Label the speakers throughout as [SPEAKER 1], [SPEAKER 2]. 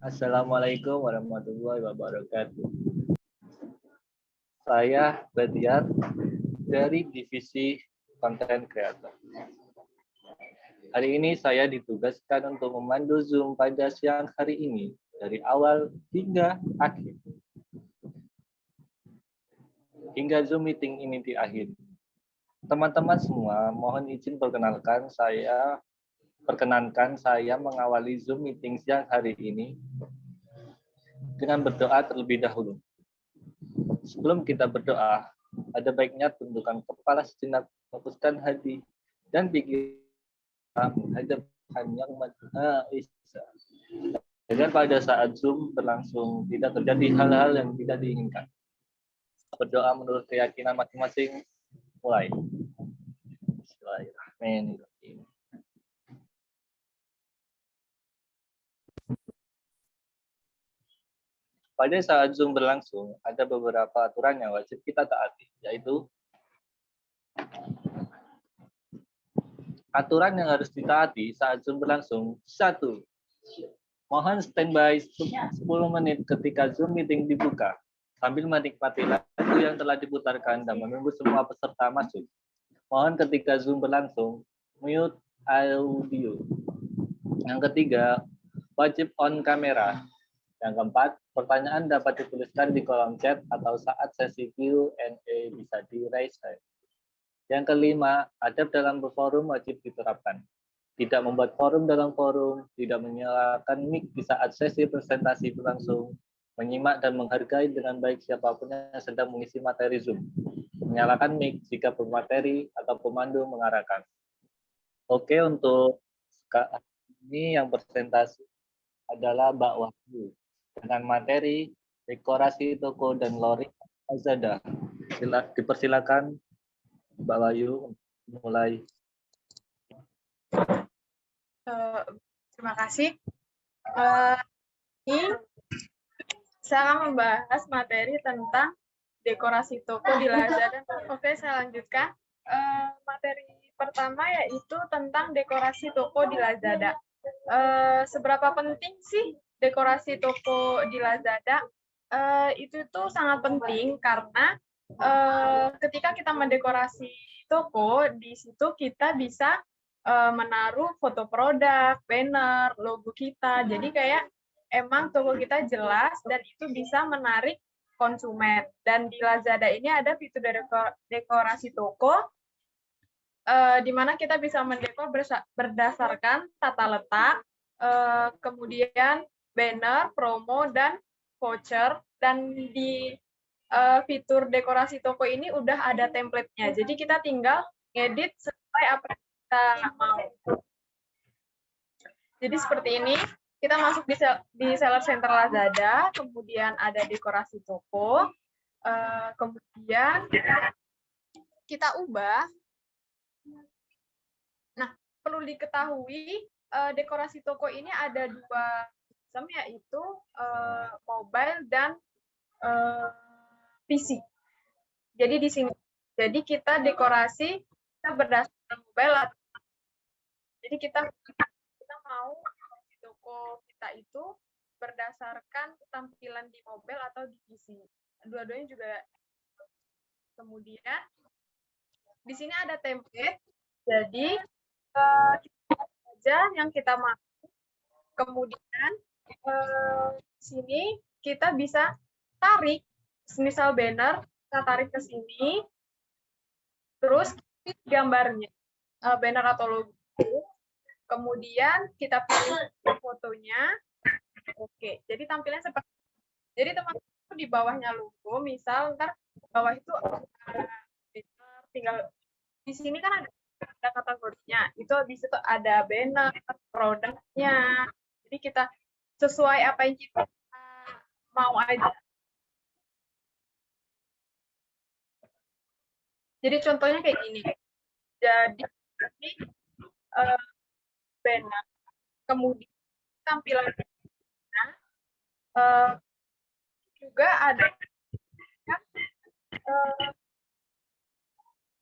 [SPEAKER 1] Assalamualaikum warahmatullahi wabarakatuh. Saya Bediar dari Divisi Content Creator. Hari ini saya ditugaskan untuk memandu Zoom pada siang hari ini dari awal hingga akhir. Hingga Zoom meeting ini diakhiri. Teman-teman semua, mohon izin perkenankan saya mengawali Zoom meeting siang hari ini dengan berdoa terlebih dahulu. Sebelum kita berdoa, ada baiknya tundukkan kepala sejenak, fokuskan hati dan pikiran menghadap Yang Maha Esa. Agar pada saat Zoom berlangsung tidak terjadi hal-hal yang tidak diinginkan. Berdoa menurut keyakinan masing-masing. Mulai. Bismillahirrahmanirrahim. Pada saat Zoom berlangsung, ada beberapa aturan yang wajib kita taati, yaitu aturan yang harus ditaati saat Zoom berlangsung. 1. Mohon standby 10 menit ketika Zoom meeting dibuka, sambil menikmati lagu yang telah diputarkan dan menunggu semua peserta masuk. Mohon ketika Zoom berlangsung, mute audio. Yang ketiga, wajib on kamera. Yang keempat, pertanyaan dapat dituliskan di kolom chat atau saat sesi Q&A bisa di raise hand. Yang kelima, adab dalam berforum wajib diterapkan. Tidak membuat forum dalam forum, tidak menyalakan mic di saat sesi presentasi berlangsung, menyimak dan menghargai dengan baik siapapun yang sedang mengisi materi Zoom. Menyalakan mic jika pemateri atau pemandu mengarahkan. Oke, untuk ini yang presentasi adalah Mbak Wahyu dengan materi dekorasi toko dan loring Lazada. Dipersilakan Mbak Wahyu mulai.
[SPEAKER 2] Terima kasih. Ini saya akan membahas materi tentang dekorasi toko di Lazada. Oke, saya lanjutkan. Materi pertama yaitu tentang dekorasi toko di Lazada. Seberapa penting sih dekorasi toko di Lazada? Itu tuh sangat penting karena ketika kita mendekorasi toko, di situ kita bisa menaruh foto produk, banner, logo kita. Jadi kayak emang toko kita jelas dan itu bisa menarik konsumen. Dan di Lazada ini ada fitur dekorasi toko di mana kita bisa mendekor berdasarkan tata letak, kemudian banner, promo, dan voucher. Dan di fitur dekorasi toko ini udah ada template-nya. Jadi kita tinggal ngedit sesuai apa yang kita mau. Jadi seperti ini, kita masuk di Seller Center Lazada, kemudian ada dekorasi toko, kemudian kita ubah. Nah, perlu diketahui dekorasi toko ini ada dua sistem, yaitu mobile dan PC. Jadi di sini, jadi kita dekorasi kita berdasarkan mobile. Jadi kita mau di toko kita itu berdasarkan tampilan di mobile atau di PC. Dua-duanya juga. Kemudian di sini ada template. Jadi aja yang kita mau. Kemudian di sini kita bisa tarik, misal banner, kita tarik ke sini, terus gambarnya, banner atau logo. Kemudian kita pilih fotonya. Oke, jadi tampilannya seperti ini. Jadi teman-teman di bawahnya logo, misal ntar bawah itu tinggal di sini kan ada kategorinya. Itu habis itu ada banner, produknya. Jadi kita sesuai apa yang kita mau aja. Jadi contohnya kayak gini. Jadi ini banner. Kemudian tampilan juga ada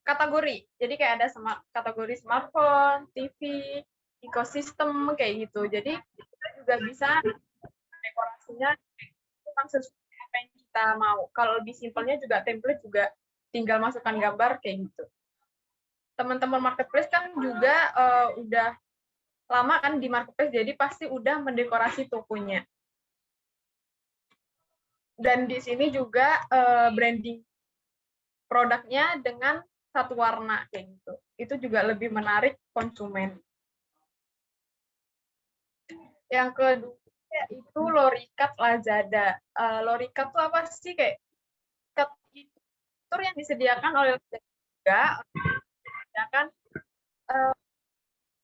[SPEAKER 2] kategori. Jadi kayak ada kategori smartphone, TV, ekosistem kayak gitu. Jadi kita juga bisa dekorasinya memang sesuai apa yang kita mau. Kalau lebih simpelnya juga template juga tinggal masukkan gambar kayak gitu. Teman-teman marketplace kan juga udah lama kan di marketplace, jadi pasti udah mendekorasi tokonya. Dan di sini juga branding produknya dengan satu warna kayak gitu. Itu juga lebih menarik konsumen. Yang kedua itu Lorikat Lazada. Lorikat itu apa sih? Kayak fitur yang disediakan oleh Lazada juga, disediakan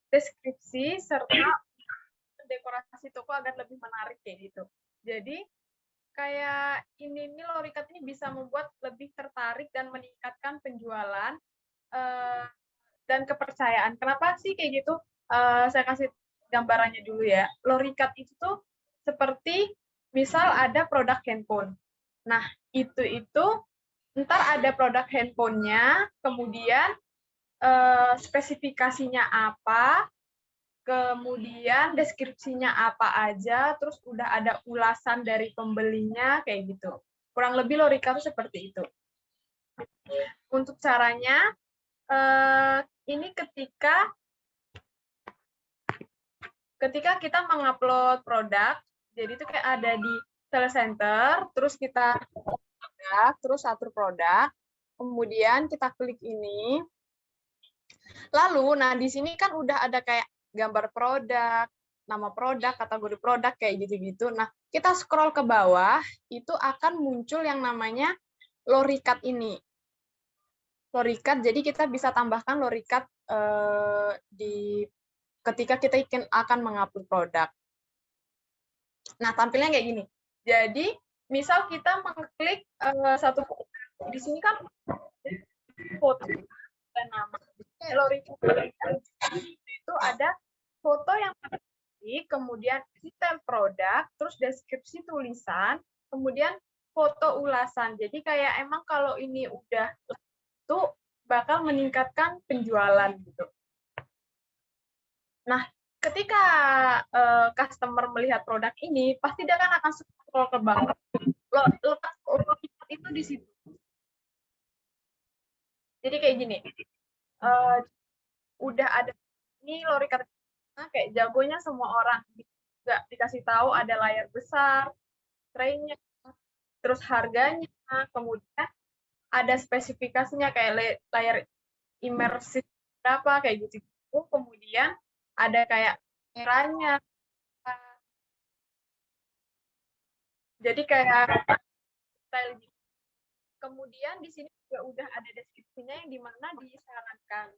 [SPEAKER 2] deskripsi serta dekorasi toko agar lebih menarik kayak gitu. Jadi kayak ini Lorikat ini bisa membuat lebih tertarik dan meningkatkan penjualan dan kepercayaan. Kenapa sih kayak gitu? Saya kasih gambarannya dulu ya. Lorikat itu tuh seperti misal ada produk handphone. Nah, itu ntar ada produk handphonenya, kemudian spesifikasinya apa, kemudian deskripsinya apa aja, terus udah ada ulasan dari pembelinya, kayak gitu. Kurang lebih Lorikat itu seperti itu. Untuk caranya, ini ketika kita mengupload produk, jadi itu kayak ada di sales center, terus kita terus atur produk, kemudian kita klik ini. Lalu, nah di sini kan udah ada kayak gambar produk, nama produk, kategori produk, kayak gitu-gitu. Nah, kita scroll ke bawah, itu akan muncul yang namanya Lorikat ini. Lorikat, jadi kita bisa tambahkan Lorikat ketika kita akan mengupload produk. Nah, tampilnya kayak gini. Jadi, misal kita mengklik satu di sini kan foto dan nama. Lorikat itu ada foto yang kemudian detail produk, terus deskripsi tulisan, kemudian foto ulasan. Jadi kayak emang kalau ini udah itu bakal meningkatkan penjualan gitu. Nah, ketika customer melihat produk ini, pasti dia kan akan scroll ke bawah. Letak Lorikat itu di situ. Jadi kayak gini, udah ada ini Lorikat, kayak jagonya semua orang. Nggak dikasih tahu ada layar besar, traynya, terus harganya, kemudian ada spesifikasinya kayak layar imersif berapa kayak gitu. Kemudian ada kayak kameranya. Jadi kayak style gitu. Kemudian di sini juga udah ada deskripsinya yang dimana disarankan.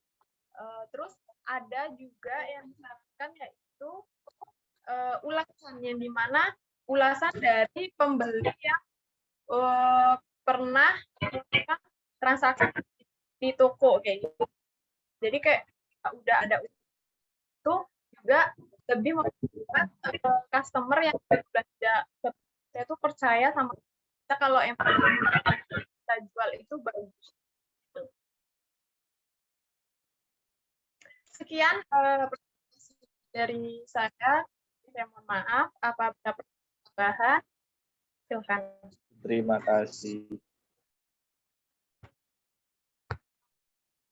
[SPEAKER 2] Terus ada juga yang disarankan yaitu ulasan yang dimana ulasan dari pembeli yang pernah melakukan transaksi di toko kayak gitu. Jadi kayak udah ada itu juga lebih membuat customer yang belanja saya tuh percaya sama kita kalau emang kita jual itu bagus. Sekian dari saya mohon maaf apabila pertambahan, silakan.
[SPEAKER 1] Terima kasih.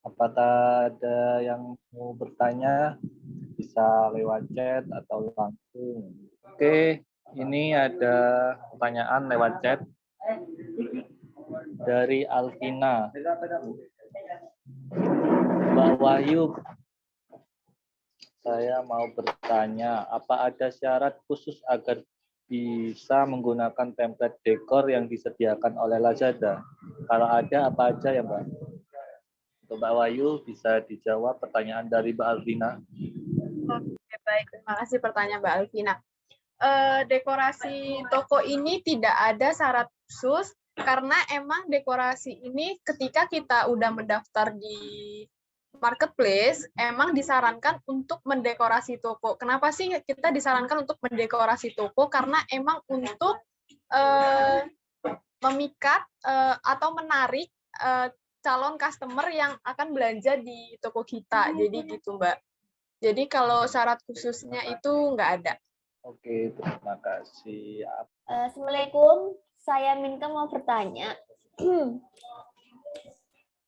[SPEAKER 1] Apakah ada yang mau bertanya? Bisa lewat chat atau langsung. Oke, ini ada pertanyaan lewat chat dari Alvina. Mbak Wahyu, saya mau bertanya, apa ada syarat khusus agar bisa menggunakan template dekor yang disediakan oleh Lazada? Kalau ada, apa aja ya, Mbak? Untuk Mbak Wahyu, bisa dijawab pertanyaan dari Mbak Alvina.
[SPEAKER 2] Oke, baik. Terima kasih pertanyaan Mbak Alvina. Dekorasi toko ini tidak ada syarat khusus, karena emang dekorasi ini ketika kita udah mendaftar di marketplace, emang disarankan untuk mendekorasi toko. Kenapa sih kita disarankan untuk mendekorasi toko? Karena emang untuk memikat atau menarik calon customer yang akan belanja di toko kita. Jadi gitu, Mbak. Jadi kalau syarat khususnya itu nggak ada.
[SPEAKER 1] Oke, terima kasih.
[SPEAKER 3] Assalamualaikum, saya Minka mau bertanya.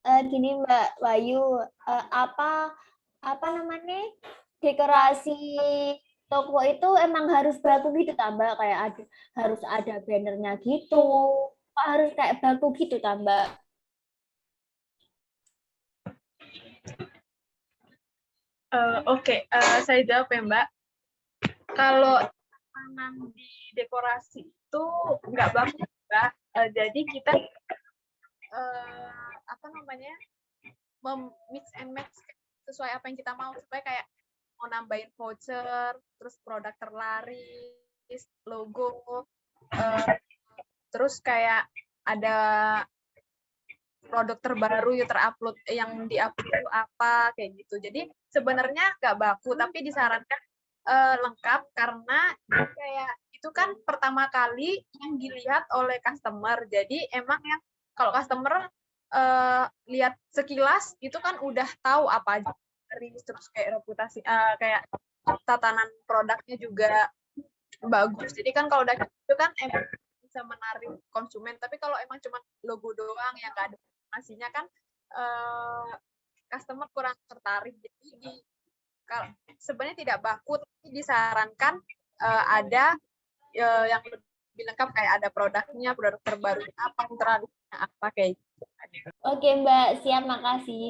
[SPEAKER 3] Gini Mbak Wayu, apa namanya dekorasi toko itu emang harus baku gitu tambah kayak harus ada bannernya gitu, harus kayak baku gitu tambah.
[SPEAKER 2] Oke, saya jawab ya Mbak. Kalau tanaman di dekorasi itu nggak bagus Mbak. Jadi kita apa namanya mix and match sesuai apa yang kita mau supaya kayak mau nambahin voucher, terus produk terlaris, logo, terus kayak ada produk terbaru yang diupload itu apa kayak gitu. Jadi sebenarnya nggak baku tapi disarankan lengkap karena kayak itu kan pertama kali yang dilihat oleh customer. Jadi emang yang kalau customer lihat sekilas itu kan udah tahu apa aja terus kayak reputasi kayak tatanan produknya juga bagus. Jadi kan kalau udah itu kan emang bisa menarik konsumen. Tapi kalau emang cuma logo doang yang nggak ada informasinya kan customer kurang tertarik. Jadi sebenarnya tidak baku, tapi disarankan ada yang lebih lengkap kayak ada produknya, produk terbaru apa, terlalu apa kayak gitu.
[SPEAKER 3] Oke Mbak, siap, makasih.